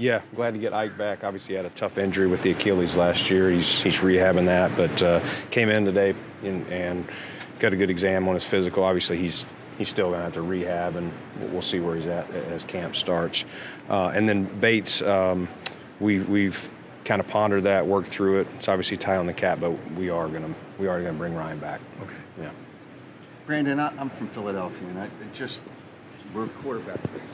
Yeah, glad to get Ike back. Obviously, he had a tough injury with the Achilles last year. He's rehabbing that, but came in today and got a good exam on his physical. Obviously, he's still going to have to rehab, and we'll see where he's at as camp starts. And then Bates, we've kind of pondered that, worked through it. It's obviously tight on the cap, but we are going to bring Ryan back. Okay. Yeah. Brandon, I'm from Philadelphia, and we're quarterback crazy.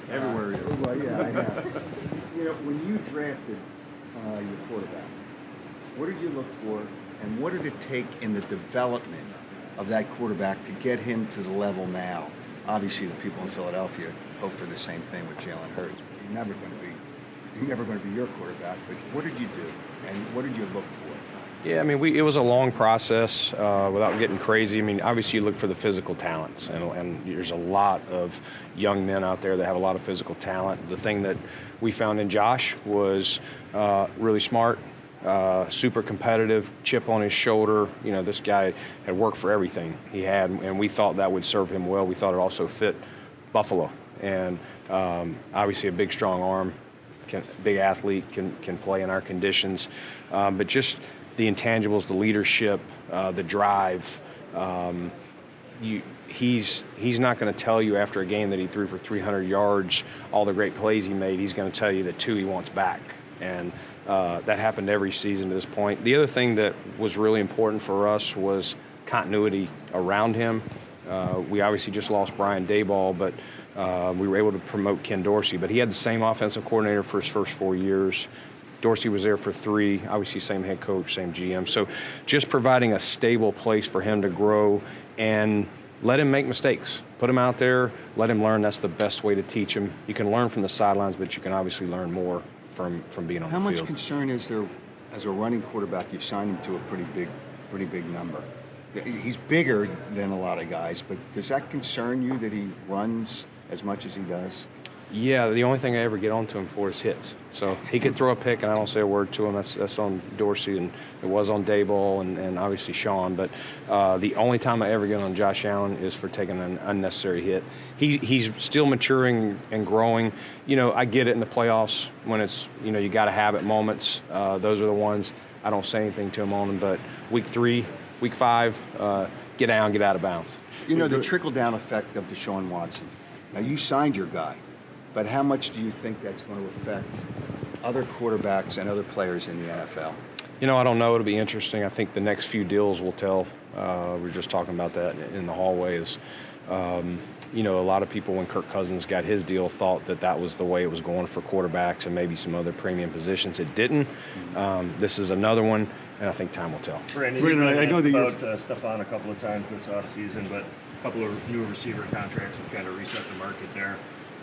Everywhere it is. Well, yeah, I know. When you drafted your quarterback, what did you look for, and what did it take in the development of that quarterback to get him to the level now? Obviously, the people in Philadelphia hope for the same thing with Jalen Hurts. But he's never going to be your quarterback. But what did you do, and what did you look for? Yeah, I mean, it was a long process without getting crazy. I mean, obviously you look for the physical talents, and there's a lot of young men out there that have a lot of physical talent. The thing that we found in Josh was really smart, super competitive, chip on his shoulder. This guy had worked for everything he had, and we thought that would serve him well. We thought it also fit Buffalo, and obviously a big, strong arm, big athlete, can play in our conditions, but just the intangibles, the leadership, the drive. He's not going to tell you after a game that he threw for 300 yards, all the great plays he made. He's going to tell you the 2 he wants back. And that happened every season to this point. The other thing that was really important for us was continuity around him. We obviously just lost Brian Daboll, but we were able to promote Ken Dorsey. But he had the same offensive coordinator for his first 4 years. Dorsey was there for 3, obviously same head coach, same GM. So just providing a stable place for him to grow and let him make mistakes. Put him out there, let him learn. That's the best way to teach him. You can learn from the sidelines, but you can obviously learn more from being on the field. How much concern is there as a running quarterback? You've signed him to a pretty big number. He's bigger than a lot of guys, but does that concern you that he runs as much as he does? Yeah, the only thing I ever get onto him for is hits. So he could throw a pick, and I don't say a word to him. That's on Dorsey, and it was on Daboll, and obviously Sean. But the only time I ever get on Josh Allen is for taking an unnecessary hit. He's still maturing and growing. I get it in the playoffs when it's, you got to have it moments. Those are the ones I don't say anything to him on them. But week 3, week 5, get down, get out of bounds. The trickle-down effect of Deshaun Watson. Now, you signed your guy. But how much do you think that's going to affect other quarterbacks and other players in the NFL? I don't know. It'll be interesting. I think the next few deals will tell. We were just talking about that in the hallways. A lot of people, when Kirk Cousins got his deal, thought that was the way it was going for quarterbacks and maybe some other premium positions. It didn't. This is another one, and I think time will tell. Brandon, I know that about Stefon a couple of times this offseason, but a couple of new receiver contracts have kind of reset the market there.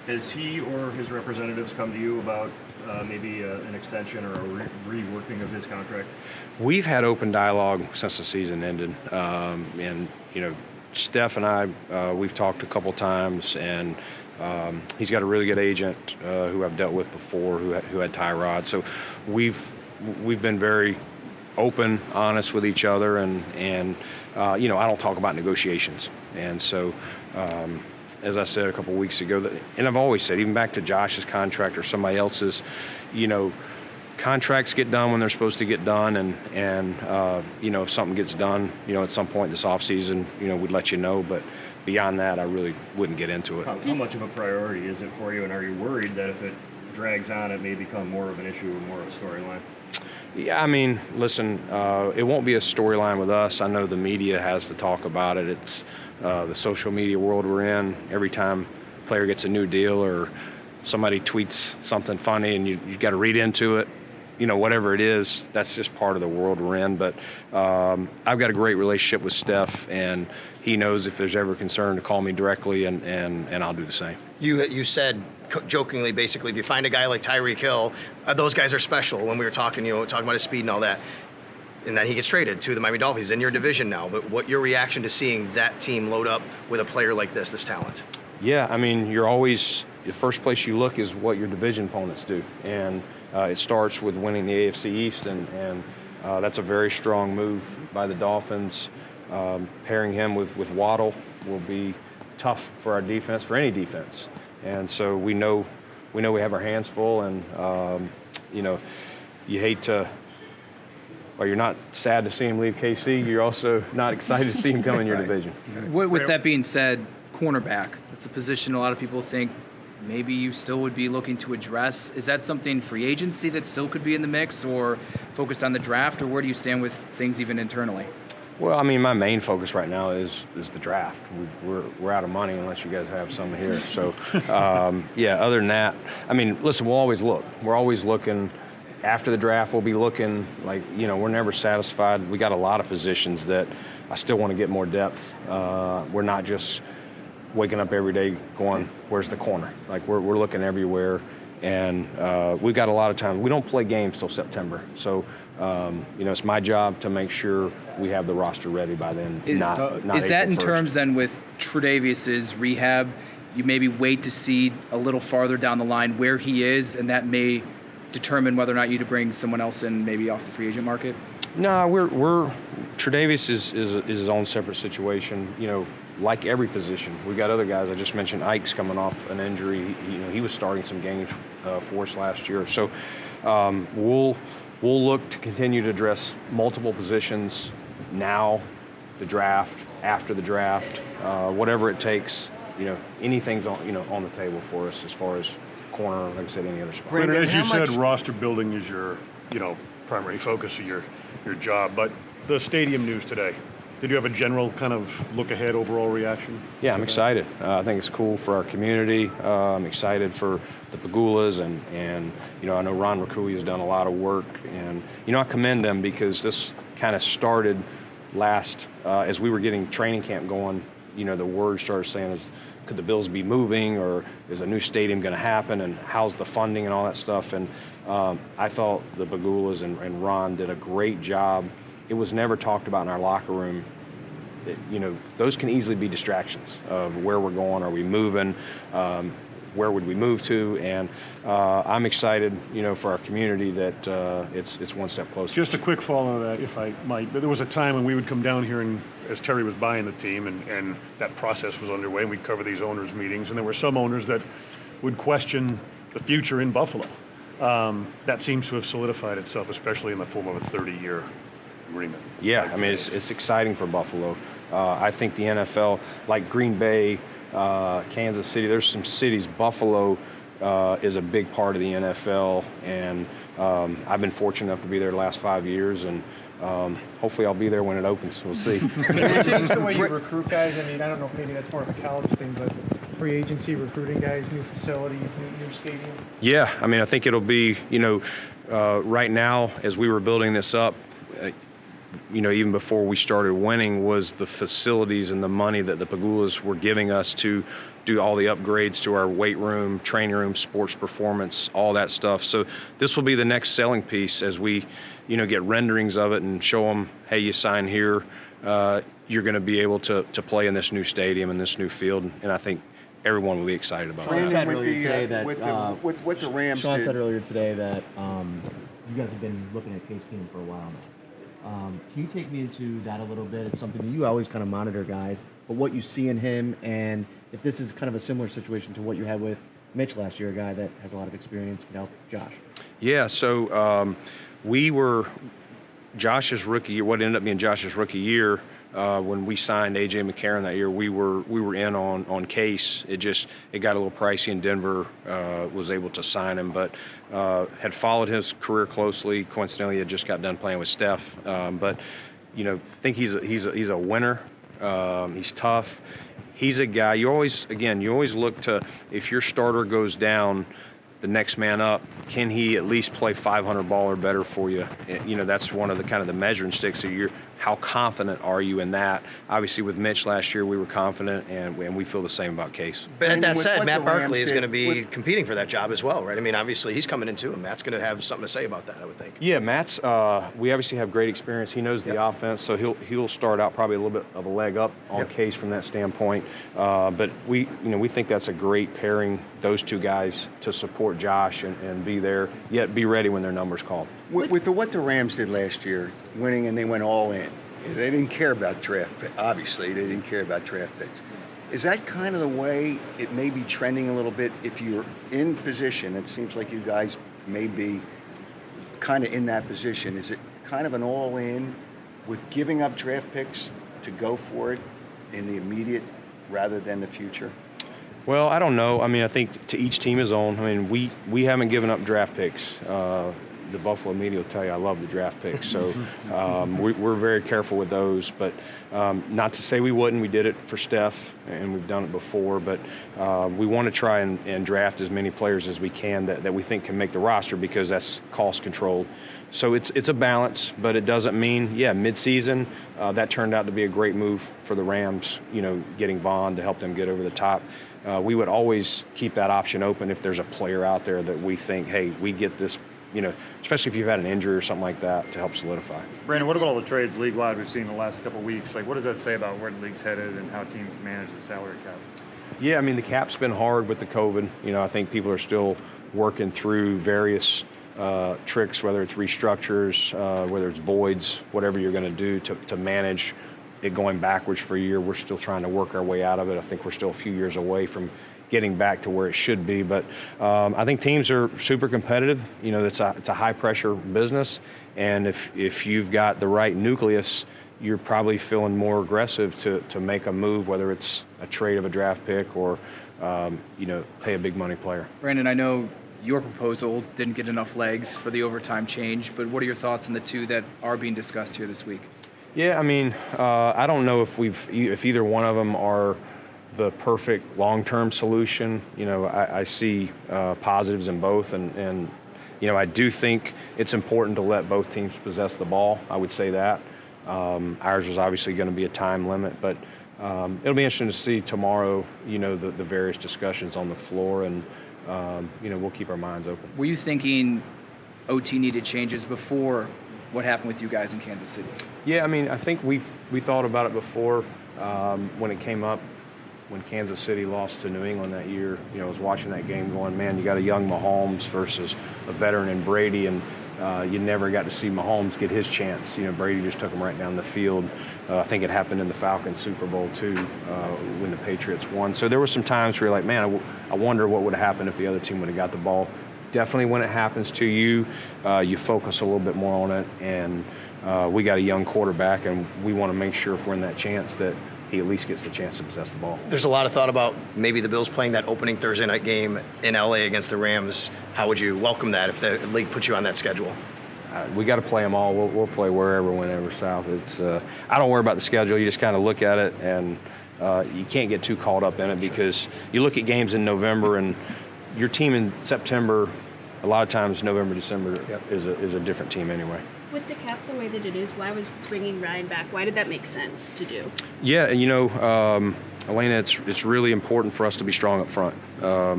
Has he or his representatives come to you about maybe an extension or a reworking of his contract? We've had open dialogue since the season ended. And Steph and I, we've talked a couple times, and he's got a really good agent who I've dealt with before who had Tyrod. So we've been very open, honest with each other, and I don't talk about negotiations. And so as I said a couple weeks ago, and I've always said, even back to Josh's contract or somebody else's, contracts get done when they're supposed to get done, and if something gets done, at some point this offseason, we'd let you know. But beyond that, I really wouldn't get into it. How much of a priority is it for you, and are you worried that if it drags on, it may become more of an issue and more of a storyline? Yeah, I mean, listen, it won't be a storyline with us. I know the media has to talk about it. It's the social media world we're in. Every time a player gets a new deal or somebody tweets something funny and you got to read into it, whatever it is, that's just part of the world we're in. But I've got a great relationship with Steph, and he knows if there's ever concern to call me directly, and I'll do the same. You said jokingly, basically, if you find a guy like Tyreek Hill, those guys are special. When we were talking, talking about his speed and all that, and then he gets traded to the Miami Dolphins. He's in your division now. But what your reaction to seeing that team load up with a player like this talent? Yeah, I mean, you're always the first place you look is what your division opponents do, and it starts with winning the AFC East, and that's a very strong move by the Dolphins. Pairing him with Waddle will be tough for our defense, for any defense. And so we know we know we have our hands full, and you hate to. Or you're not sad to see him leave KC. You're also not excited to see him come in your division. With that being said, cornerback, it's a position a lot of people think maybe you still would be looking to address. Is that something free agency that still could be in the mix, or focused on the draft, or where do you stand with things even internally? Well, I mean, my main focus right now is the draft. We're out of money unless you guys have some here. So, other than that, I mean, listen, we'll always look. We're always looking. After the draft, we'll be looking we're never satisfied. We got a lot of positions that I still want to get more depth. We're not just waking up every day going, where's the corner? Like we're looking everywhere, and we've got a lot of time. We don't play games till September, so it's my job to make sure we have the roster ready by then. Not is that April in 1st. terms then with Tre'Davious' rehab? You maybe wait to see a little farther down the line where he is, and that may determine whether or not you to bring someone else in, maybe off the free agent market? No, we're Tre'Davious is his own separate situation. Like every position, we got other guys. I just mentioned Ike's coming off an injury. He was starting some games for us last year. So we'll look to continue to address multiple positions now, the draft, after the draft, whatever it takes. Anything's on the table for us as far as corner, like I said, any other spot. Brandon, as you said, roster building is your, primary focus of your job. But the stadium news today, did you have a general kind of look ahead overall reaction? Yeah, I'm excited. I think it's cool for our community. I'm excited for the Pagulas, and I know Ron Raccoui has done a lot of work, and I commend them because this kind of started last as we were getting training camp going. The word started saying could the Bills be moving, or is a new stadium going to happen, and how's the funding and all that stuff. And I thought the Pagulas and Ron did a great job. It was never talked about in our locker room. Those can easily be distractions of where we're going. Are we moving? Where would we move to? And I'm excited, for our community that it's one step closer. Just a quick follow on that, if I might. There was a time when we would come down here, and as Terry was buying the team, and that process was underway, and we'd cover these owners' meetings, and there were some owners that would question the future in Buffalo. That seems to have solidified itself, especially in the form of a 30-year agreement. Yeah, I mean, it's exciting for Buffalo. I think the NFL, like Green Bay, Kansas City, there's some cities. Buffalo is a big part of the NFL, and I've been fortunate enough to be there the last 5 years, and hopefully I'll be there when it opens. We'll see. Has it changed the way you recruit guys? I mean, I don't know if maybe that's more of a college thing, but free agency, recruiting guys, new facilities, new stadium? Yeah, I mean, I think it'll be, right now as we were building this up, even before we started winning, was the facilities and the money that the Pagulas were giving us to do all the upgrades to our weight room, training room, sports performance, all that stuff. So this will be the next selling piece as we, get renderings of it and show them, hey, you sign here, you're going to be able to play in this new stadium and this new field. And I think everyone will be excited about Brandon, that. Said earlier today that with what the Rams Sean did. said earlier today that you guys have been looking at Case Keenum for a while now. Can you take me into that a little bit? It's something that you always kind of monitor guys, but what you see in him, and if this is kind of a similar situation to what you had with Mitch last year, a guy that has a lot of experience, can help Josh. Yeah, so we were Josh's rookie year. What ended up being Josh's rookie year, when we signed A.J. McCarron that year, we were in on Case. It got a little pricey, and Denver was able to sign him, but had followed his career closely. Coincidentally, had just got done playing with Steph, but think he's a winner. He's tough. He's a guy. You always look to, if your starter goes down, the next man up, can he at least play 500 ball or better for you? That's one of the kind of the measuring sticks of how confident are you in that? Obviously, with Mitch last year, we were confident, and we feel the same about Case. But that said, what Matt the Rams Barkley is did going to be with- competing for that job as well, right? I mean, obviously, he's coming in too, and Matt's going to have something to say about that, I would think. Yeah, Matt's. We obviously have great experience. He knows the offense, so he'll start out probably a little bit of a leg up on Case from that standpoint. But we think that's a great pairing, those two guys, to support Josh and be there, yet be ready when their number's called. With what the Rams did last year, winning, and they went all in. They didn't care about draft picks. Obviously, they didn't care about draft picks. Is that kind of the way it may be trending a little bit? If you're in position, it seems like you guys may be kind of in that position. Is it kind of an all-in with giving up draft picks to go for it in the immediate rather than the future? Well, I don't know. I mean, I think to each team his own. I mean, we haven't given up draft picks. The Buffalo media will tell you I love the draft picks, so we're very careful with those. But not to say we wouldn't. We did it for Steph, and we've done it before. But we want to try and draft as many players as we can that we think can make the roster, because that's cost controlled. So it's a balance, but it doesn't mean, midseason, that turned out to be a great move for the Rams, getting Vaughn to help them get over the top. We would always keep that option open if there's a player out there that we think, hey, we get this, especially if you've had an injury or something like that, to help solidify. Brandon, what about all the trades league-wide we've seen in the last couple of weeks? Like, what does that say about where the league's headed and how teams manage the salary cap? Yeah, I mean, the cap's been hard with the COVID. I think people are still working through various tricks, whether it's restructures, whether it's voids, whatever you're going to do to manage it going backwards for a year. We're still trying to work our way out of it. I think we're still a few years away from getting back to where it should be. But I think teams are super competitive. It's a high-pressure business. And if you've got the right nucleus, you're probably feeling more aggressive to make a move, whether it's a trade of a draft pick or, pay a big money player. Brandon, I know your proposal didn't get enough legs for the overtime change, but what are your thoughts on the two that are being discussed here this week? Yeah, I mean, I don't know if either one of them are the perfect long-term solution. I see positives in both, and I do think it's important to let both teams possess the ball. I would say that. Ours is obviously going to be a time limit, but it'll be interesting to see tomorrow, the various discussions on the floor, and we'll keep our minds open. Were you thinking OT needed changes before what happened with you guys in Kansas City? Yeah, I mean, I think we thought about it before when it came up, when Kansas City lost to New England that year. I was watching that game going, man, you got a young Mahomes versus a veteran in Brady, and you never got to see Mahomes get his chance. Brady just took him right down the field. I think it happened in the Falcons Super Bowl too, when the Patriots won. So there were some times where you're like, man, I wonder what would have happened if the other team would have got the ball. Definitely when it happens to you, you focus a little bit more on it. And we got a young quarterback, and we want to make sure if we're in that chance that he at least gets the chance to possess the ball. There's a lot of thought about maybe the Bills playing that opening Thursday night game in LA against the Rams. How would you welcome that if the league put you on that schedule? We got to play them all. We'll play wherever, whenever, South. I don't worry about the schedule. You just kind of look at it, and you can't get too caught up in it, because you look at games in November, and your team in September, a lot of times November, December is a different team anyway. With the cap the way that it is, why was bringing Ryan back? Why did that make sense to do? Yeah, and Elena, it's really important for us to be strong up front,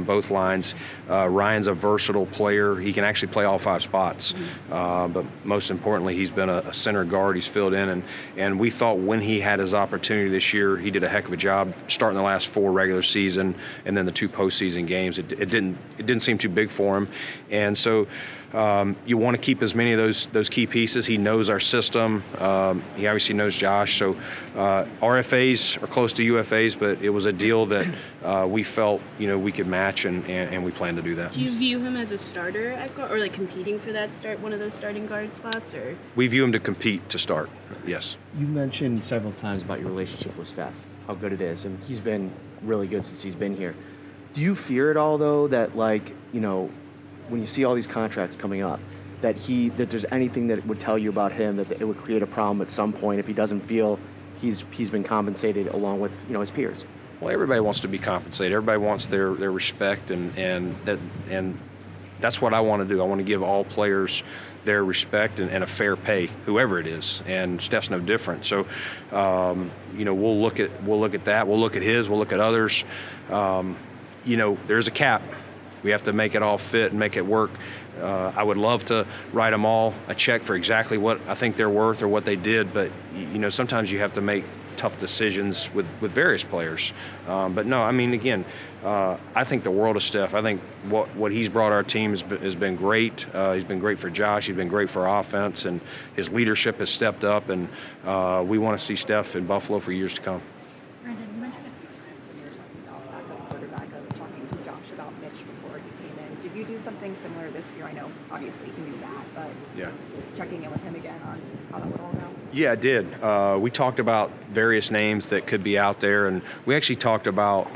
both lines. Ryan's a versatile player. He can actually play all 5 spots. But most importantly, he's been a center guard. He's filled in, and we thought when he had his opportunity this year, he did a heck of a job starting the last 4 regular season and then the 2 postseason games. It didn't seem too big for him, and so. You want to keep as many of those key pieces. He knows our system. He obviously knows Josh. So RFAs are close to UFAs, but it was a deal that we felt we could match, and we plan to do that. Do you view him as a starter at guard, or like competing for that one of those starting guard spots, or? We view him to compete to start. Yes. You mentioned several times about your relationship with Steph, how good it is, and he's been really good since he's been here. Do you fear at all, though, that when you see all these contracts coming up, that there's anything that would tell you about him that it would create a problem at some point if he doesn't feel he's been compensated along with his peers? Well, everybody wants to be compensated. Everybody wants their respect, and that's what I want to do. I want to give all players their respect and a fair pay, whoever it is. And Steph's no different. So, we'll look at that. We'll look at his. We'll look at others. There's a cap. We have to make it all fit and make it work. I would love to write them all a check for exactly what I think they're worth or what they did, but sometimes you have to make tough decisions with various players. But no, I mean, again, I think the world of Steph. I think what he's brought our team has been great. He's been great for Josh. He's been great for our offense, and his leadership has stepped up, and we want to see Steph in Buffalo for years to come. Brandon, you mentioned a few times in your this year. I know obviously he knew that, but Yeah. just checking in with him again on how that would all go. Yeah, I did. We talked about various names that could be out there, and we actually talked about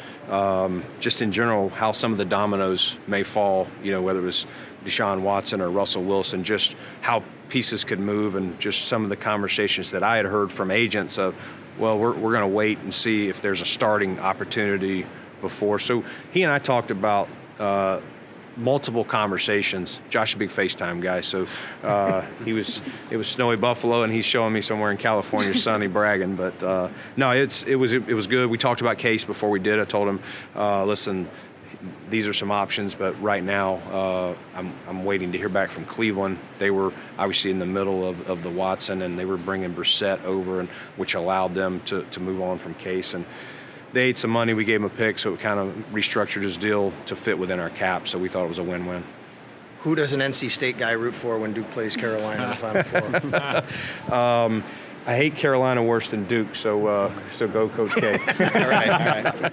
just in general how some of the dominoes may fall, whether it was Deshaun Watson or Russell Wilson, just how pieces could move, and just some of the conversations that I had heard from agents of, well, we're going to wait and see if there's a starting opportunity before. So he and I talked about multiple conversations. Josh is a big FaceTime guy, so it was snowy Buffalo, and he's showing me somewhere in California sunny bragging. But no, it was good. We talked about Case before we did. I told him, listen, these are some options, but right now I'm waiting to hear back from Cleveland. They were obviously in the middle of the Watson, and they were bringing Brissett over, and which allowed them to move on from Case. And they ate some money. We gave him a pick, so it kind of restructured his deal to fit within our cap. So we thought it was a win-win. Who does an NC State guy root for when Duke plays Carolina in the Final Four? I hate Carolina worse than Duke, so go Coach K. All right.